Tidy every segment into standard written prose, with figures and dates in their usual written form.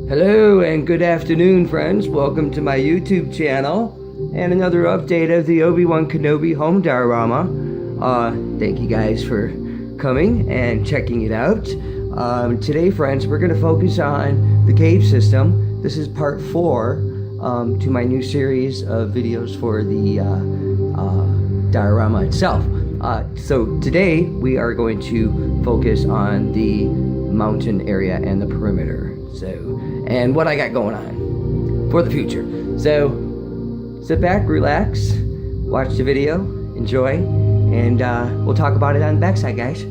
Hello and good afternoon, friends. Welcome to my YouTube channel and another update of the Obi-Wan Kenobi home diorama. Thank you guys for coming and checking it out. Today, friends, we're going to focus on the cave system. This is part 4 to my new series of videos for the diorama itself. So today we are going to focus on the mountain area and the perimeter. And what I got going on for the future. So sit back, relax, watch the video, enjoy, and we'll talk about it on the backside, guys.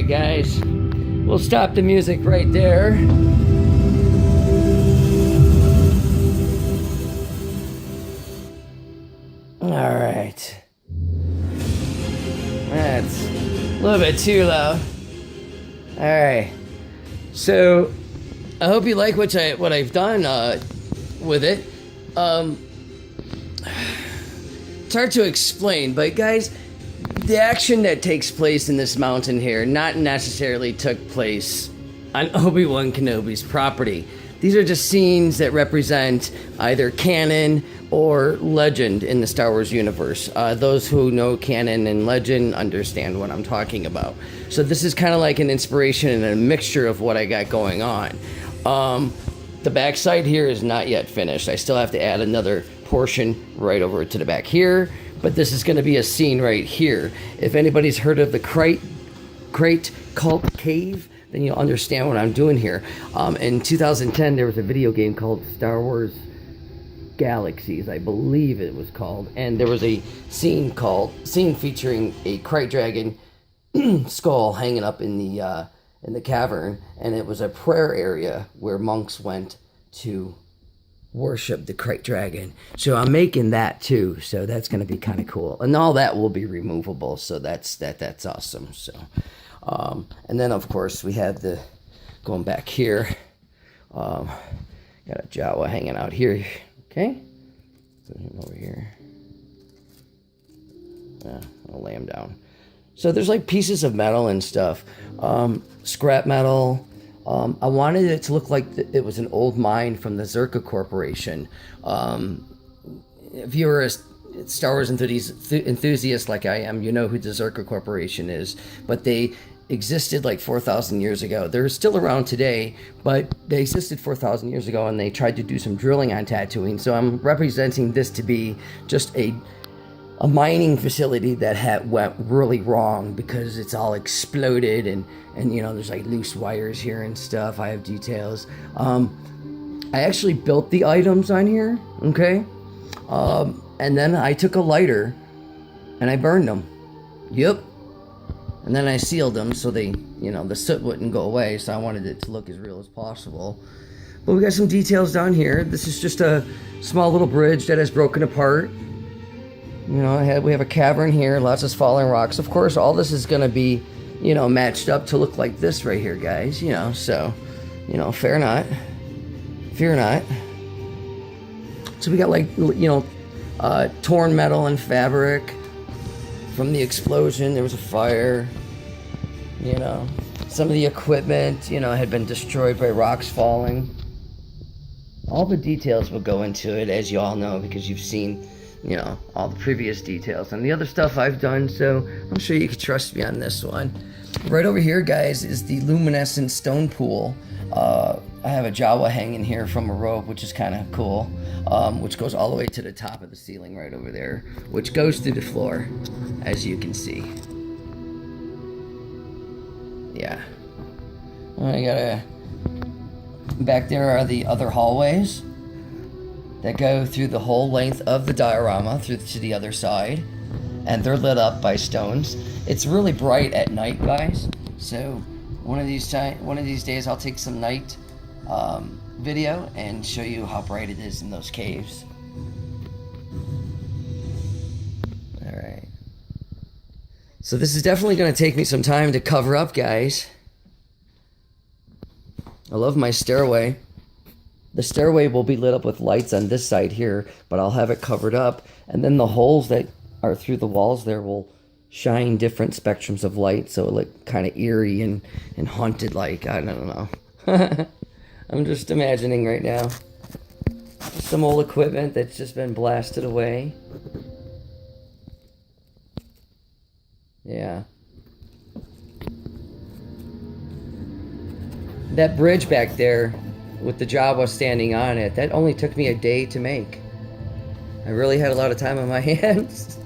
right, guys. We'll stop the music right there. All right. That's a little bit too loud. All right. So I hope you like what I've done with it. It's hard to explain, but guys, the action that takes place in this mountain here not necessarily took place on Obi-Wan Kenobi's property. These are just scenes that represent either canon or legend in the Star Wars universe. Those who know canon and legend understand what I'm talking about. So this is kind of like an inspiration and a mixture of what I got going on. The backside here is not yet finished. I still have to add another portion right over to the back here, but this is going to be a scene right here. If anybody's heard of the Crate Cult Cave, then you'll understand what I'm doing here. In 2010, there was a video game called Star Wars Galaxies, I believe it was called, and there was a scene featuring a Krayt Dragon skull hanging up in the cavern, and it was a prayer area where monks went to worship the Krayt Dragon. So I'm making that too, so that's going to be kind of cool, and all that will be removable, so that's awesome. So and then of course we have the going back here, got a Jawa hanging out here. Okay, put him over here. I'll lay him down. So there's like pieces of metal and stuff, scrap metal. I wanted it to look like it was an old mine from the Zerka Corporation. If you're a Star Wars enthusiast like I am, you know who the Zerka Corporation is. But they existed like 4,000 years ago. They're still around today, but they existed 4,000 years ago, and they tried to do some drilling on Tatooine. So I'm representing this to be just a mining facility that went really wrong because it's all exploded, and you know, there's like loose wires here and stuff. I have details. I actually built the items on here, okay? And then I took a lighter and I burned them. Yep. And then I sealed them so they, you know, the soot wouldn't go away, so I wanted it to look as real as possible. But we got some details down here. This is just a small little bridge that has broken apart. You know, we have a cavern here, lots of falling rocks. Of course, all this is going to be, you know, matched up to look like this right here, guys. You know, so, you know, fear not. So we got like, you know, torn metal and fabric from the explosion. There was a fire. You know, some of the equipment, you know, had been destroyed by rocks falling. All the details will go into it, as you all know, because you've seen, you know, all the previous details and the other stuff I've done, so I'm sure you can trust me on this one. Right over here, guys, is the luminescent stone pool. I have a Jawa hanging here from a rope, which is kind of cool, which goes all the way to the top of the ceiling right over there, which goes through the floor, as you can see. Yeah. Back there are the other hallways that go through the whole length of the diorama through to the other side, and they're lit up by stones. It's really bright at night, guys, so one of these days I'll take some night video and show you how bright it is in those caves. Alright, so this is definitely going to take me some time to cover up, guys. I love my stairway. The stairway will be lit up with lights on this side here, but I'll have it covered up, and then the holes that are through the walls there will shine different spectrums of light, so it look kind of eerie and haunted, like, I don't know. I'm just imagining right now. Some old equipment that's just been blasted away. Yeah. That bridge back there with the Jawa standing on it, that only took me a day to make. I really had a lot of time on my hands.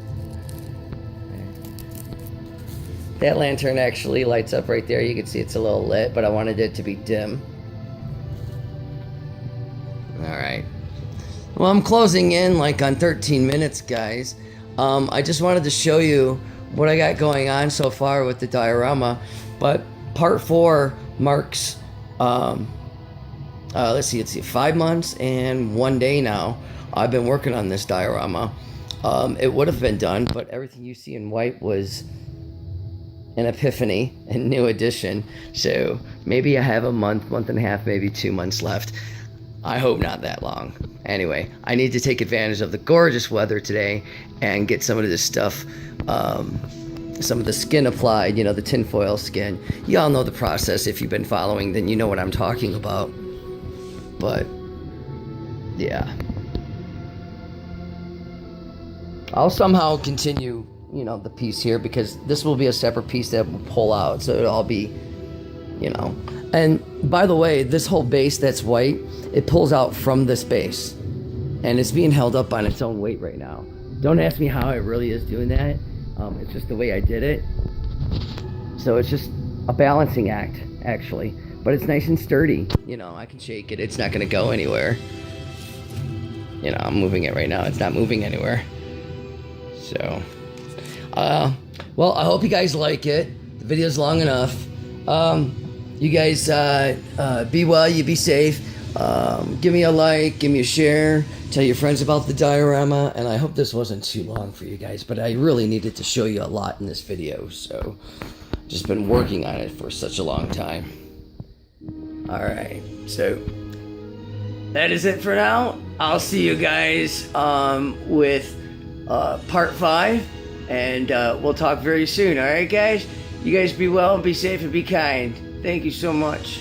That lantern actually lights up right there. You can see it's a little lit, but I wanted it to be dim. Alright. Well, I'm closing in like on 13 minutes, guys. I just wanted to show you what I got going on so far with the diorama. But part 4 marks, let's see, 5 months and 1 day now. I've been working on this diorama. It would have been done, but everything you see in white was an epiphany, a new addition. So maybe I have a month and a half, maybe 2 months left. I hope not that long. Anyway, I need to take advantage of the gorgeous weather today and get some of this stuff, some of the skin applied, you know, the tinfoil skin. Y'all know the process. If you've been following, then you know what I'm talking about. But yeah, I'll somehow continue, you know, the piece here, because this will be a separate piece that will pull out, so it'll all be, you know. And by the way, this whole base that's white, it pulls out from this base, and it's being held up on its own weight right now. Don't ask me how it really is doing that. It's just the way I did it. So it's just a balancing act, actually. But it's nice and sturdy. You know, I can shake it. It's not going to go anywhere. You know, I'm moving it right now. It's not moving anywhere. So, well, I hope you guys like it. The video's long enough. You guys be well, you be safe. Give me a like, give me a share, tell your friends about the diorama, and I hope this wasn't too long for you guys, but I really needed to show you a lot in this video, so just been working on it for such a long time. Alright, so that is it for now. I'll see you guys with part 5, and we'll talk very soon. Alright guys, you guys be well and be safe and be kind. Thank you so much.